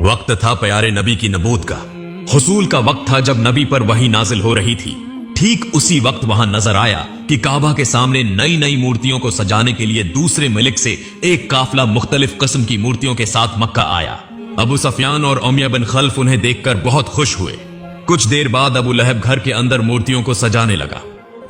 वक्त था प्यारे नबी की नबूत का। हुसूल का वक्त था जब नबी पर वही नाजिल हो रही थी। ठीक उसी वक्त वहां नजर आया कि काबा के सामने नई नई मूर्तियों को सजाने के लिए दूसरे मलिक से एक काफिला मुख्तलिफ किस्म की मूर्तियों के साथ मक्का आया। अबू सफियान और उमैया बिन खल्फ उन्हें देखकर बहुत खुश हुए। कुछ देर बाद अबू लहब घर के अंदर मूर्तियों को सजाने लगा।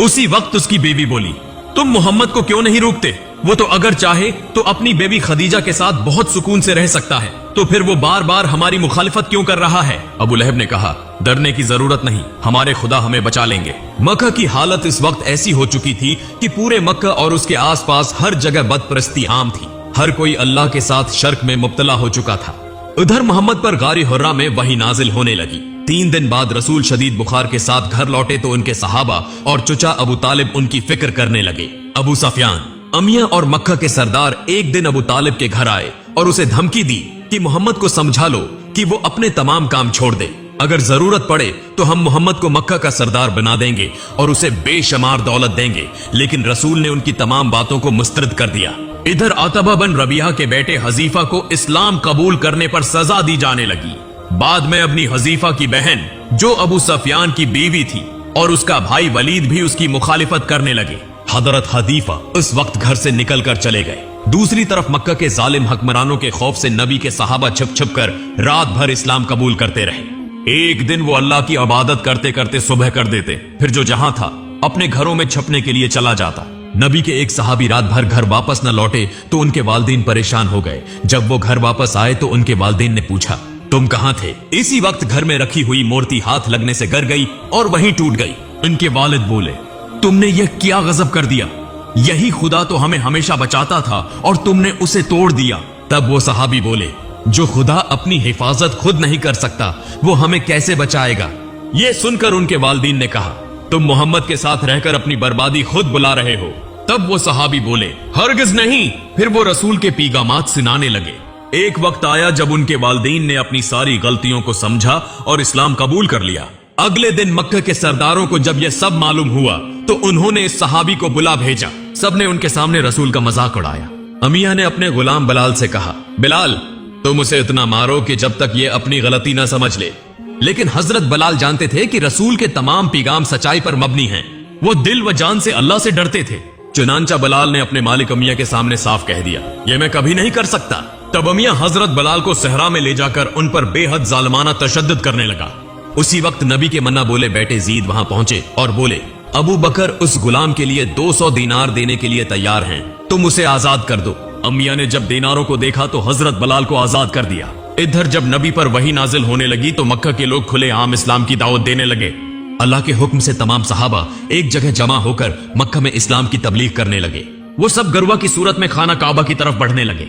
उसी वक्त उसकी बीवी बोली, तुम मोहम्मद को क्यों नहीं रोकते? वो तो अगर चाहे तो अपनी बेबी खदीजा के साथ बहुत सुकून से रह सकता है, तो फिर वो बार बार हमारी मुखालिफत क्यों कर रहा है? अबू लहब ने कहा, डरने की जरूरत नहीं, हमारे खुदा हमें बचा लेंगे। मक्का की हालत इस वक्त ऐसी हो चुकी थी कि पूरे मक्का और उसके आसपास हर जगह बदपरस्ती आम थी। हर कोई अल्लाह के साथ शर्क में मुब्तला हो चुका था। उधर मोहम्मद पर गारी हुर्रा में वही नाजिल होने लगी। 3 दिन बाद रसूल शदीद बुखार के साथ घर लौटे तो उनके सहाबा और चचा अबू तालिब उनकी फिक्र करने लगे। अबू सफियान, अमिया और मक्का के सरदार एक दिन अबू तालिब के घर आए और उसे धमकी दी कि मोहम्मद को समझा लो कि वो अपने तमाम काम छोड़ दे। अगर जरूरत पड़े तो हम मोहम्मद को मक्का का सरदार बना देंगे और उसे बेशुमार दौलत देंगे। लेकिन रसूल ने उनकी तमाम बातों को मुस्तरद कर दिया। इधर अतबा बिन रबिया के बेटे हजीफा को इस्लाम कबूल करने पर सजा दी जाने लगी। बाद में अपनी हजीफा की बहन जो अबू सफियान की बीवी थी और उसका भाई वलीद भी उसकी मुखालिफत करने लगे। हजरत हदीफा उस वक्त घर से निकल कर चले गए। दूसरी तरफ मक्का के जालिम हुक्मरानों के खौफ से नबी के सहाबा छुप छुप कर रात भर इस्लाम कबूल करते रहे। एक दिन वो अल्लाह की इबादत करते करते सुबह कर देते, फिर जो जहां था अपने घरों में छपने के लिए चला जाता। नबी के एक सहाबी रात भर घर वापस न लौटे तो उनके वालिदैन परेशान हो गए। जब वो घर वापस आए तो उनके वालिदैन ने पूछा, तुम कहां थे? इसी वक्त घर में रखी हुई मूर्ति हाथ लगने से गिर गई और वहीं टूट गई। उनके वालिद बोले, तुमने यह क्या गजब कर दिया? यही खुदा तो हमें हमेशा बचाता था और तुमने उसे तोड़ दिया। तब वो सहाबी बोले, जो खुदा अपनी हिफाजत खुद नहीं कर सकता वो हमें कैसे बचाएगा? ये सुनकर उनके वालिदैन ने कहा, तुम मोहम्मद के साथ रहकर अपनी बर्बादी खुद बुला रहे हो। तब वो सहाबी बोले, हरगिज नहीं। फिर वो रसूल के पीगामात सुनाने लगे। एक वक्त आया जब उनके वालिदैन ने अपनी सारी गलतियों को समझा और इस्लाम कबूल कर लिया। अगले दिन मक्का के सरदारों को जब यह सब मालूम हुआ तो उन्होंने इस सहाबी को बुला भेजा। सबने उनके सामने रसूल का मजाक उड़ाया। अमिया ने अपने गुलाम बिलाल से कहा, बिलाल तुम उसे इतना मारो कि जब तक ये अपनी गलती ना समझ ले। लेकिन हजरत बिलाल जानते थे कि रसूल के तमाम पैगाम सच्चाई पर मबनी हैं। वो दिल व जान से अल्लाह से डरते थे। चुनांचा बिलाल ने अपने मालिक अमिया के सामने साफ कह दिया, ये मैं कभी नहीं कर सकता। तब अमिया हजरत बिलाल को सहरा में ले जाकर उन पर बेहद जालिमाना तशद्दुद करने लगा। उसी वक्त नबी के मन्ना बोले बेटे जीद वहां पहुंचे और बोले, अबू बकर उस गुलाम के लिए 200 दीनार देने के लिए तैयार हैं, तुम उसे आजाद कर दो। अमिया ने जब दीनारों को देखा तो हजरत बिलाल को आजाद कर दिया। इधर जब नबी पर वही नाजिल होने लगी तो मक्का के लोग खुले आम इस्लाम की दावत देने लगे। अल्लाह के हुक्म से तमाम सहाबा एक जगह जमा होकर मक्का में इस्लाम की तबलीग करने लगे। वो सब गरवा की सूरत में खाना काबा की तरफ बढ़ने लगे।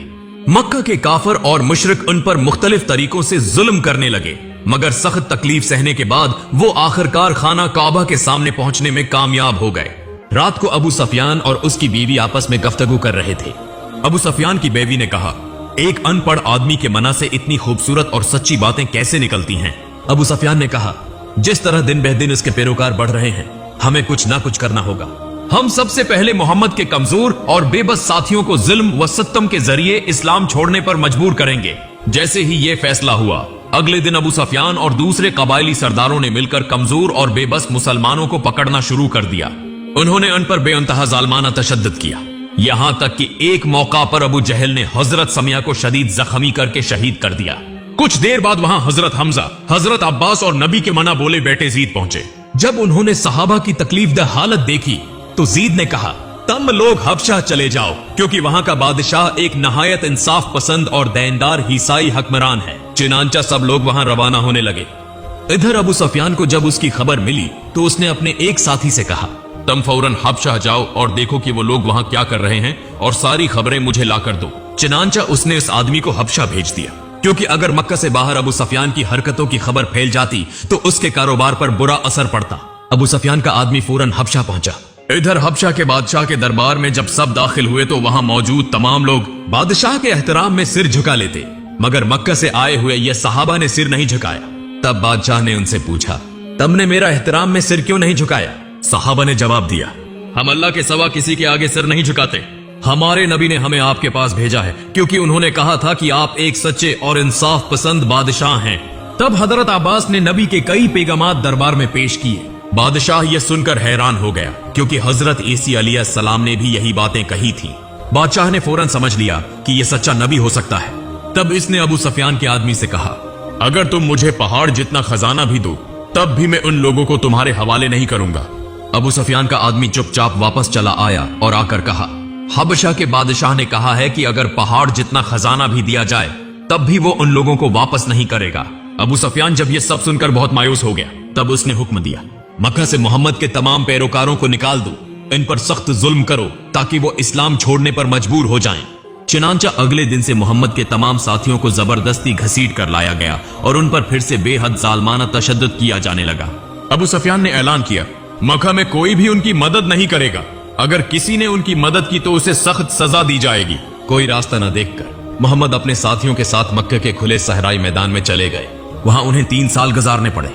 मक्का के काफिर और मुशरिक उन पर मुख्तलिफ तरीकों से जुल्म करने लगे, मगर सख्त तकलीफ सहने के बाद वो आखिरकार खाना काबा के सामने पहुंचने में कामयाब हो गए। रात को अबू सफियान और उसकी बीवी आपस में गफ्तगू कर रहे थे। अबू सफियान की बीवी ने कहा, एक अनपढ़ आदमी के मना से इतनी खूबसूरत और सच्ची बातें कैसे निकलती हैं? अबू सफियान ने कहा, जिस तरह दिन बह दिन इसके पैरोकार बढ़ रहे हैं, हमें कुछ ना कुछ करना होगा। हम सबसे पहले मोहम्मद के कमजोर और बेबस साथियों को जुल्म व सितम के जरिए इस्लाम छोड़ने पर मजबूर करेंगे। जैसे ही ये फैसला हुआ, अगले दिन अबू सफियान और दूसरे कबायली सरदारों ने मिलकर कमजोर और बेबस मुसलमानों को पकड़ना शुरू कर दिया। उन्होंने उन पर बेइंतहा जालिमाना तशद्दुद किया, यहां तक कि एक मौका पर अबू जहल ने हजरत समिया को शदीद जख्मी करके शहीद कर दिया। कुछ देर बाद वहां हजरत हमजा, हजरत अब्बास और नबी के मना बोले बेटे जीद पहुंचे। जब उन्होंने सहाबा की तकलीफदह हालत देखी तो जीद ने कहा, तुम लोग हबशा चले जाओ, क्योंकि वहां का बादशाह एक नहायत इंसाफ पसंद और दीनदार ईसाई हुक्मरान है। चुनांचा सब लोग वहां रवाना होने लगे। इधर अबू सफियान को जब उसकी खबर मिली तो उसने अपने एक साथी से कहा, तुम फौरन हबशा जाओ और देखो कि वो लोग वहां क्या कर रहे हैं और सारी खबरें मुझे लाकर दो। चुनांचा उसने उस आदमी को हबशा भेज दिया, क्योंकि अगर मक्का से बाहर अबू सफियान की हरकतों की खबर फैल जाती तो उसके कारोबार पर बुरा असर पड़ता। अबू सफियान का आदमी फौरन हबशा पहुंचा। इधर हबशा के बादशाह के दरबार में जब सब दाखिल हुए तो वहां मौजूद तमाम लोग बादशाह के एहतराम में सिर झुका लेते, मगर मक्का से आए हुए ये सहाबा ने सिर नहीं झुकाया। तब बादशाह ने उनसे पूछा, तुमने मेरा एहतराम में सिर क्यों नहीं झुकाया? सहाबा ने जवाब दिया, हम अल्लाह के सिवा किसी के आगे सिर नहीं झुकाते। हमारे नबी ने हमें आपके पास भेजा है क्योंकि उन्होंने कहा था कि आप एक सच्चे और इंसाफ पसंद बादशाह हैं। तब हजरत अब्बास ने नबी के कई पैगामात दरबार में पेश किए। बादशाह यह सुनकर हैरान हो गया क्योंकि हजरत ईसा अलैहिस्सलाम ने भी यही बातें कही थी। बादशाह ने फौरन समझ लिया कि यह सच्चा नबी हो सकता है। तब इसने अबू सुफियान के आदमी से कहा, अगर तुम मुझे पहाड़ जितना खजाना भी दो तब भी मैं उन लोगों को तुम्हारे हवाले नहीं करूंगा। अबू सुफियान का आदमी चुपचाप वापस चला आया और आकर कहा, हबशा के बादशाह ने कहा है कि अगर पहाड़ जितना खजाना भी दिया जाए तब भी वो उन लोगों को वापस नहीं करेगा। अबू सुफियान जब ये सब सुनकर बहुत मायूस हो गया, तब उसने हुक्म दिया, मक्का से मोहम्मद के तमाम पैरोकारों को निकाल दो, इन पर सख्त जुल्म करो ताकि वो इस्लाम छोड़ने पर मजबूर हो जाएं। चुनांचा अगले दिन से मोहम्मद के तमाम साथियों को जबरदस्ती घसीट कर लाया गया और उन पर फिर से बेहद जालमाना तशद्दुद किया जाने लगा। अबू सुफियान ने ऐलान किया, मक्का में कोई भी उनकी मदद नहीं करेगा। अगर किसी ने उनकी मदद की तो उसे सख्त सजा दी जाएगी। कोई रास्ता न देखकर मोहम्मद अपने साथियों के साथ मक्के के खुले सहराई मैदान में चले गए। वहां उन्हें 3 साल गुजारने पड़े।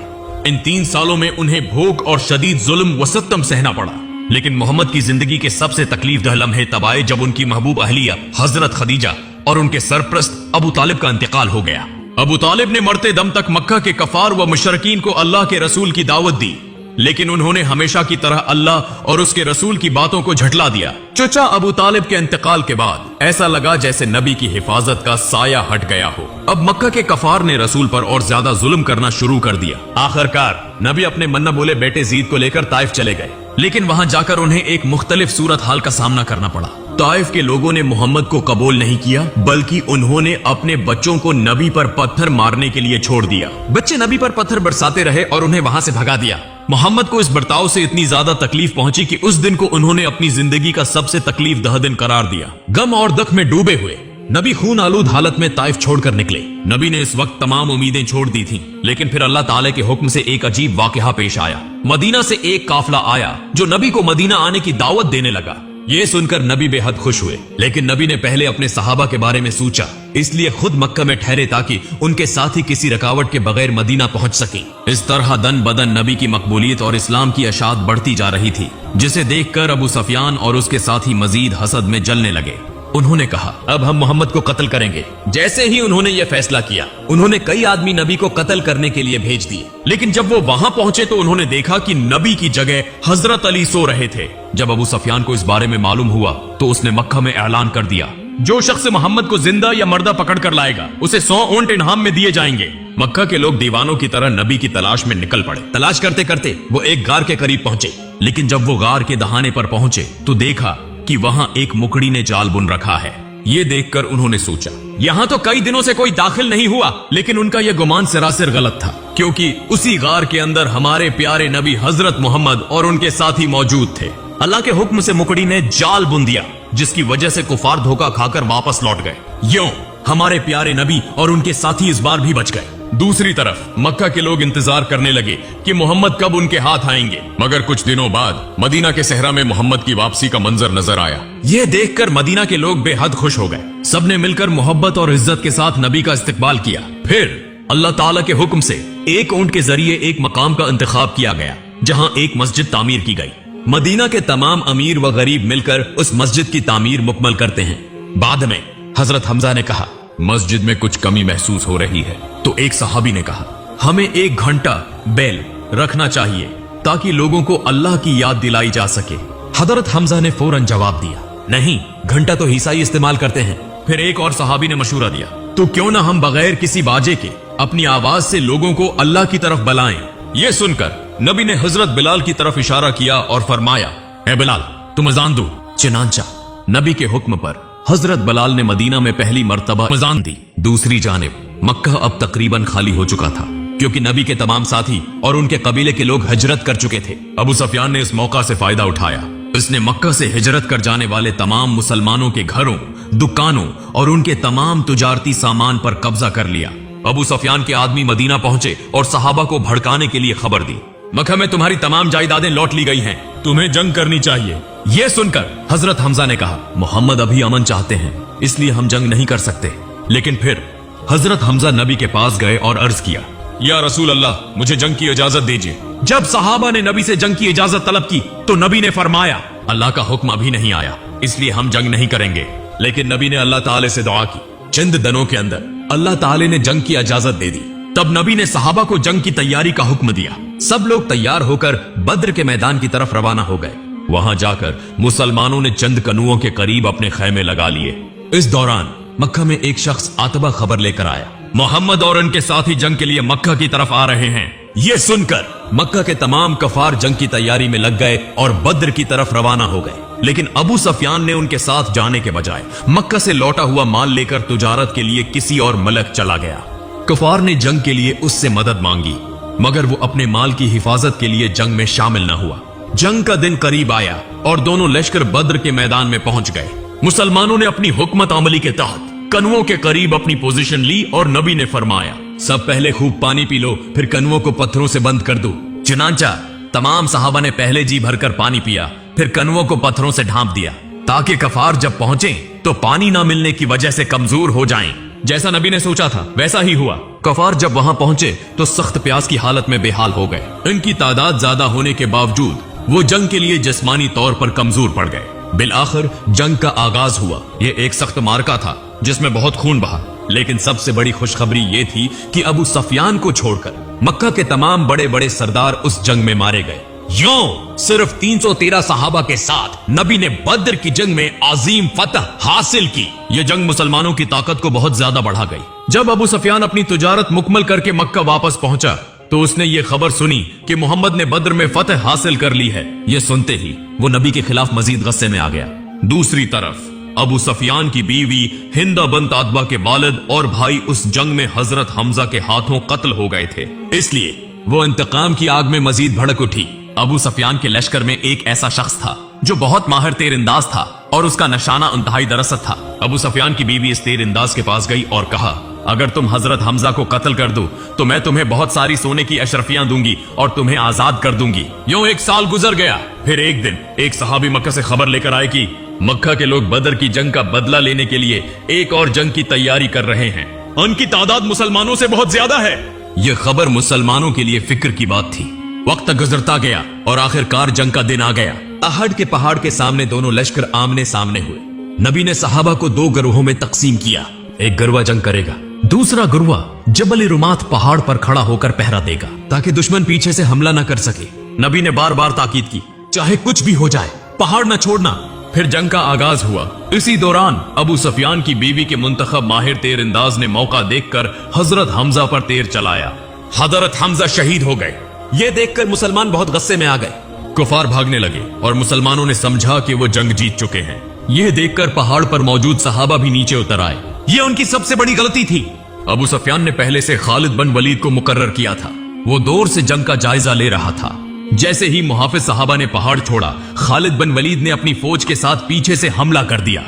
इन 3 सालों में उन्हें भूख और शदीद जुल्म व सितम सहना पड़ा। लेकिन मोहम्मद की जिंदगी के सबसे तकलीफदह लम्हे तब आए जब उनकी महबूब अहलिया हजरत खदीजा और उनके सरप्रस्त अबू तालिब का इंतकाल हो गया। अबू तालिब ने मरते दम तक मक्का के कफार व मुशरकीन को अल्लाह के रसूल की दावत दी, लेकिन उन्होंने हमेशा की तरह अल्लाह और उसके रसूल की बातों को झटला दिया। चचा अबू तालिब के इंतकाल के बाद ऐसा लगा जैसे नबी की हिफाजत का साया हट गया हो। अब मक्का के कफार ने रसूल पर और ज्यादा जुल्म करना शुरू कर दिया। आखिरकार नबी अपने मन्ना बोले बेटे जीद को लेकर ताइफ चले गए, लेकिन वहां जाकर उन्हें एक मुख्तलिफ सूरत हाल का सामना करना पड़ा। ताइफ के लोगों ने मोहम्मद को कबूल नहीं किया, बल्कि उन्होंने अपने बच्चों को नबी पर पत्थर मारने के लिए छोड़ दिया। बच्चे नबी पर पत्थर बरसाते रहे और उन्हें वहां से भगा दिया। मोहम्मद को इस बर्ताव से इतनी ज्यादा तकलीफ पहुंची कि उस दिन को उन्होंने अपनी जिंदगी का सबसे तकलीफ दह दिन करार दिया। गम और दुख में डूबे हुए नबी खून आलूद हालत में ताइफ छोड़कर निकले। नबी ने इस वक्त तमाम उम्मीदें छोड़ दी थीं, लेकिन फिर अल्लाह ताला के हुक्म से एक अजीब वाकया पेश आया। मदीना से एक काफिला आया जो नबी को मदीना आने की दावत देने लगा। ये सुनकर नबी बेहद खुश हुए, लेकिन नबी ने पहले अपने सहाबा के बारे में सोचा, इसलिए खुद मक्का में ठहरे ताकि उनके साथी किसी रुकावट के बगैर मदीना पहुंच सकें। इस तरह दन बदन नबी की मकबूलियत और इस्लाम की अशात बढ़ती जा रही थी, जिसे देखकर अबू सुफियान और उसके साथी मजीद हसद में जलने लगे। उन्होंने कहा, अब हम मोहम्मद को कत्ल करेंगे। जैसे ही उन्होंने यह फैसला किया, उन्होंने कई आदमी नबी को कत्ल करने के लिए भेज दिए। लेकिन जब वो वहां पहुंचे तो उन्होंने देखा कि नबी की जगह हजरत अली सो रहे थे। जब अबू सुफियान को इस बारे में मालूम हुआ तो उसने मक्का में ऐलान कर दिया, जो शख्स मोहम्मद को जिंदा या मर्दा पकड़ कर लाएगा उसे 100 ऊंट इनाम में दिए जाएंगे। मक्का के लोग दीवानों की तरह नबी की तलाश में निकल पड़े। तलाश करते करते वो एक गार के करीब पहुंचे, लेकिन जब वो गार के दहाने पर पहुंचे तो देखा कि वहां एक मुकड़ी ने जाल बुन रखा है। ये देखकर उन्होंने सोचा, यहाँ तो कई दिनों से कोई दाखिल नहीं हुआ। लेकिन उनका यह गुमान सरासर गलत था, क्योंकि उसी गार के अंदर हमारे प्यारे नबी हजरत मोहम्मद और उनके साथी मौजूद थे। अल्लाह के हुक्म से मुकड़ी ने जाल बुन दिया, जिसकी वजह से कुफार धोखा खाकर वापस लौट गए। यूं हमारे प्यारे नबी और उनके साथी इस बार भी बच गए। दूसरी तरफ मक्का के लोग इंतजार करने लगे कि मोहम्मद कब उनके हाथ आएंगे, मगर कुछ दिनों बाद मदीना के सहरा में मोहम्मद की वापसी का मंजर नजर आया। यह देखकर मदीना के लोग बेहद खुश हो गए। सबने मिलकर मोहब्बत और इज्जत के साथ नबी का इस्तकबाल किया। फिर अल्लाह ताला के हुक्म से एक ऊंट के जरिए एक मकाम का इंतखाब किया गया, जहां एक मस्जिद तामीर की गई। मदीना के तमाम अमीर व गरीब मिलकर उस मस्जिद की तामीर मुकम्मल करते हैं। बाद में हजरत हमजा ने कहा, मस्जिद में कुछ कमी महसूस हो रही है। तो एक सहाबी ने कहा, हमें 1 घंटा बेल रखना चाहिए ताकि लोगों को अल्लाह की याद दिलाई जा सके। हजरत हमजा ने फौरन जवाब दिया, नहीं, घंटा तो ईसाई इस्तेमाल करते हैं। फिर एक और सहाबी ने मशूरा दिया, तो क्यों ना हम बगैर किसी बाजे के अपनी आवाज से लोगों को अल्लाह की तरफ बुलाएं। यह सुनकर नबी ने हजरत बिलाल की तरफ इशारा किया और फरमाया, ए बिलाल, तुम अजान दो। चुनांचा नबी के हुक्म पर हजरत बिलाल ने मदीना में पहली मर्तबा अजान दी। दूसरी जानिब मक्का अब तकरीबन खाली हो चुका था, क्योंकि नबी के तमाम साथी और उनके कबीले के लोग हिजरत कर चुके थे। अबू सुफियान ने इस मौका से फायदा उठाया। उसने मक्का से हिजरत कर जाने वाले तमाम मुसलमानों के घरों, दुकानों और उनके तमाम तुजारती सामान पर कब्जा कर लिया। अबू सुफियान के आदमी मदीना पहुंचे और सहाबा को भड़काने के लिए खबर दी, मक्का में तुम्हारी तमाम जायदादें लौट ली गई हैं, तुम्हें जंग करनी चाहिए। यह सुनकर हजरत हमजा ने कहा, मोहम्मद अभी अमन चाहते हैं, इसलिए हम जंग नहीं कर सकते। लेकिन फिर हजरत हमजा नबी के पास गए और अर्ज किया, या रसूल अल्लाह, मुझे जंग की इजाजत दीजिए। जब सहाबा ने नबी से जंग की इजाजत तलब की तो नबी ने फरमाया, अल्लाह का हुक्म अभी नहीं आया, इसलिए हम जंग नहीं करेंगे। लेकिन नबी ने अल्लाह ताला से दुआ की। चंद दिनों के अंदर अल्लाह ताला ने जंग की इजाजत दे दी। तब नबी ने सहाबा को जंग की तैयारी का हुक्म दिया। सब लोग तैयार होकर बद्र के मैदान की तरफ रवाना हो गए। वहां जाकर मुसलमानों ने चंद कनुओं के करीब अपने खैमे लगा लिए। इस दौरान मक्का में एक शख्स आतबा खबर लेकर आया, मोहम्मद और उनके साथी जंग के लिए मक्का की तरफ आ रहे हैं। ये सुनकर मक्का के तमाम कफार जंग की तैयारी में लग गए और बद्र की तरफ रवाना हो गए। लेकिन अबू सफियान ने उनके साथ जाने के बजाय मक्का से लौटा हुआ माल लेकर तुजारत के लिए किसी और मुल्क चला गया। कफार ने जंग के लिए उससे मदद मांगी, मगर वो अपने माल की हिफाजत के लिए जंग में शामिल न हुआ। जंग का दिन करीब आया और दोनों लश्कर बद्र के मैदान में पहुंच गए। मुसलमानों ने अपनी हुकमत अमली के तहत कनुओं के करीब अपनी पोजीशन ली और नबी ने फरमाया, सब पहले खूब पानी पी लो, फिर कनुओं को पत्थरों से बंद कर दो। चुनांचा तमाम सहाबा ने पहले जी भरकर पानी पिया, फिर कनुओं को पत्थरों से ढांप दिया, ताकि कफार जब पहुंचे तो पानी ना मिलने की वजह से कमजोर हो जाएं। जैसा नबी ने सोचा था वैसा ही हुआ। कफार जब वहां पहुंचे तो सख्त प्यास की हालत में बेहाल हो गए। इनकी तादाद ज्यादा होने के बावजूद वो जंग के लिए जिस्मानी तौर पर कमजोर पड़ गए। बिल आखिर जंग का आगाज हुआ। ये एक सख्त मार्का था जिसमें बहुत खून बहा। लेकिन सबसे बड़ी खुशखबरी ये थी कि अबू सफियान को छोड़कर मक्का के तमाम बड़े बड़े सरदार उस जंग में मारे गए। यूं सिर्फ 313 सहाबा के साथ नबी ने बद्र की जंग में अजीम फतह हासिल की। यह जंग मुसलमानों की ताकत को बहुत ज्यादा बढ़ा गई। जब अबू सफियान अपनी तुजारत मुकम्मल करके मक्का वापस पहुंचा तो उसने ये खबर सुनी कि मोहम्मद ने बद्र में फतह हासिल कर ली है। यह सुनते ही वो नबी के खिलाफ मजीद गुस्से में आ गया। दूसरी तरफ अबू सफियान की बीवी हिंदा बिन्त अतबा के वालिद और भाई उस जंग में हजरत हमजा के हाथों कत्ल हो गए थे, इसलिए वो इंतकाम की आग में मजीद भड़क उठी। अबू सफियान के लश्कर में एक ऐसा शख्स था जो बहुत माहिर तीरंदाज था और उसका निशाना इंतहाई दरअसत था। अबू सफियान की बीवी इस तीरंदाज के पास गई और कहा, अगर तुम हजरत हमजा को कत्ल कर दो तो मैं तुम्हें बहुत सारी सोने की अशरफियां दूंगी और तुम्हें आजाद कर दूंगी। यूं एक साल गुजर गया। फिर एक दिन एक सहाबी मक्का से खबर लेकर आए कि मक्का के लोग बदर की जंग का बदला लेने के लिए एक और जंग की तैयारी कर रहे हैं। उनकी तादाद मुसलमानों से बहुत ज्यादा है। यह खबर मुसलमानों के लिए फिक्र की बात थी। वक्त गुजरता गया और आखिरकार जंग का दिन आ गया। अहद के पहाड़ के सामने दोनों लश्कर आमने सामने हुए। नबी ने सहाबा को दो गिरोहों में तकसीम किया। एक गिरवा जंग करेगा, दूसरा गिरवा जबल रुमात पहाड़ पर खड़ा होकर पहरा देगा ताकि दुश्मन पीछे से हमला न कर सके। नबी ने बार बार ताकीद की, चाहे कुछ भी हो जाए पहाड़ न छोड़ना। फिर जंग का आगाज हुआ। इसी दौरान अबू सफियान की बीवी के मुंतखब माहिर तीरंदाज ने मौका देखकर हजरत हमजा पर तीर चलाया। हजरत हमजा शहीद हो गए। ये देखकर मुसलमान बहुत गुस्से में आ गए। कुफार भागने लगे और मुसलमानों ने समझा कि वो जंग जीत चुके हैं। यह देखकर पहाड़ पर मौजूद सहाबा भी नीचे उतर आए। ये उनकी सबसे बड़ी गलती थी। अबू सफियान ने पहले से खालिद बिन वलीद को मुकर्रर किया था। वो दूर से जंग का जायजा ले रहा था। जैसे ही मुहाफिज सहाबा ने पहाड़ छोड़ा, खालिद बिन वलीद ने अपनी फौज के साथ पीछे से हमला कर दिया।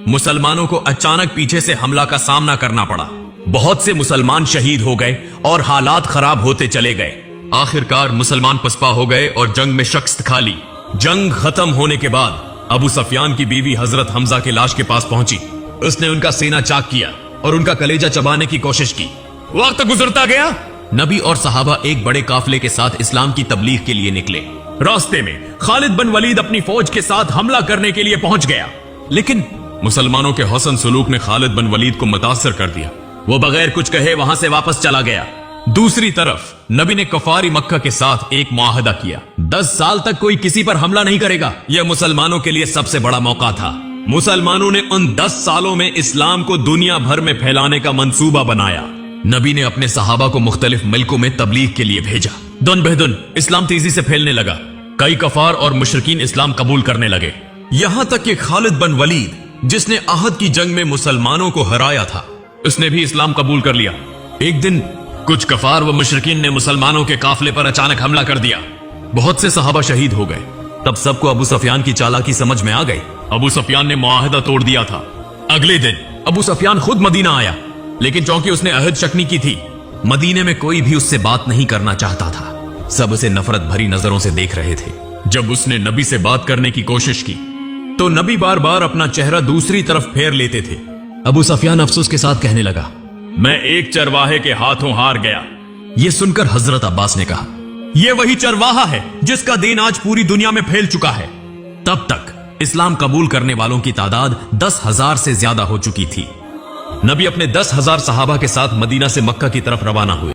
मुसलमानों को अचानक पीछे से हमला का सामना करना पड़ा। बहुत से मुसलमान शहीद हो गए और हालात खराब होते चले गए। आखिरकार मुसलमान पसपा हो गए और जंग में शिकस्त खा ली। जंग खत्म होने के बाद अबू सफियान की बीवी हजरत हमजा के लाश के पास पहुंची। उसने उनका सीना चाक किया और उनका कलेजा चबाने की कोशिश की। वक्त गुजरता गया। नबी और सहाबा एक बड़े काफिले के साथ इस्लाम की तबलीग के लिए निकले। रास्ते में खालिद बिन वलीद अपनी फौज के साथ हमला करने के लिए पहुंच गया, लेकिन मुसलमानों के हसन सलूक ने खालिद बिन वलीद को मुतासर कर दिया। वो बगैर कुछ कहे वहां से वापस चला गया। दूसरी तरफ नबी ने कफारी मक्का के साथ एक मुआहदा किया, 10 साल तक कोई किसी पर हमला नहीं करेगा। यह मुसलमानों के लिए सबसे बड़ा मौका था। मुसलमानों ने उन 10 सालों में इस्लाम को दुनिया भर में फैलाने का मंसूबा बनाया। नबी ने अपने सहाबा को मुख्तलिफ मुल्कों में तबलीग के लिए भेजा। दुन बेदुन इस्लाम तेजी से फैलने लगा। कई कफार और मुशरिकीन इस्लाम कबूल करने लगे। यहां तक कि खालिद बिन वलीद, जिसने अहद की जंग में मुसलमानों को हराया था, उसने भी इस्लाम कबूल कर लिया। एक दिन कुछ कफार व मुशरिकीन ने मुसलमानों के काफिले पर अचानक हमला कर दिया। बहुत से सहाबा शहीद हो गए। तब सबको अबू सफियान की चालाकी समझ में आ गई। अबू सफियान ने मुआहदा तोड़ दिया था। अगले दिन अबू सफियान खुद मदीना आया, लेकिन चूंकि उसने अहद शक्नी की थी, मदीने में कोई भी उससे बात नहीं करना चाहता था। सब उसे नफरत भरी नजरों से देख रहे थे। जब उसने नबी से बात करने की कोशिश की तो नबी बार बार अपना चेहरा दूसरी तरफ फेर लेते थे। अबू सफियान अफसोस के साथ कहने लगा, मैं एक चरवाहे के हाथों हार गया। यह सुनकर हजरत अब्बास ने कहा, यह वही चरवाहा है जिसका दीन आज पूरी दुनिया में फैल चुका है। तब तक इस्लाम कबूल करने वालों की तादाद 10,000 से ज्यादा हो चुकी थी। नबी अपने 10,000 सहाबा के साथ मदीना से मक्का की तरफ रवाना हुए।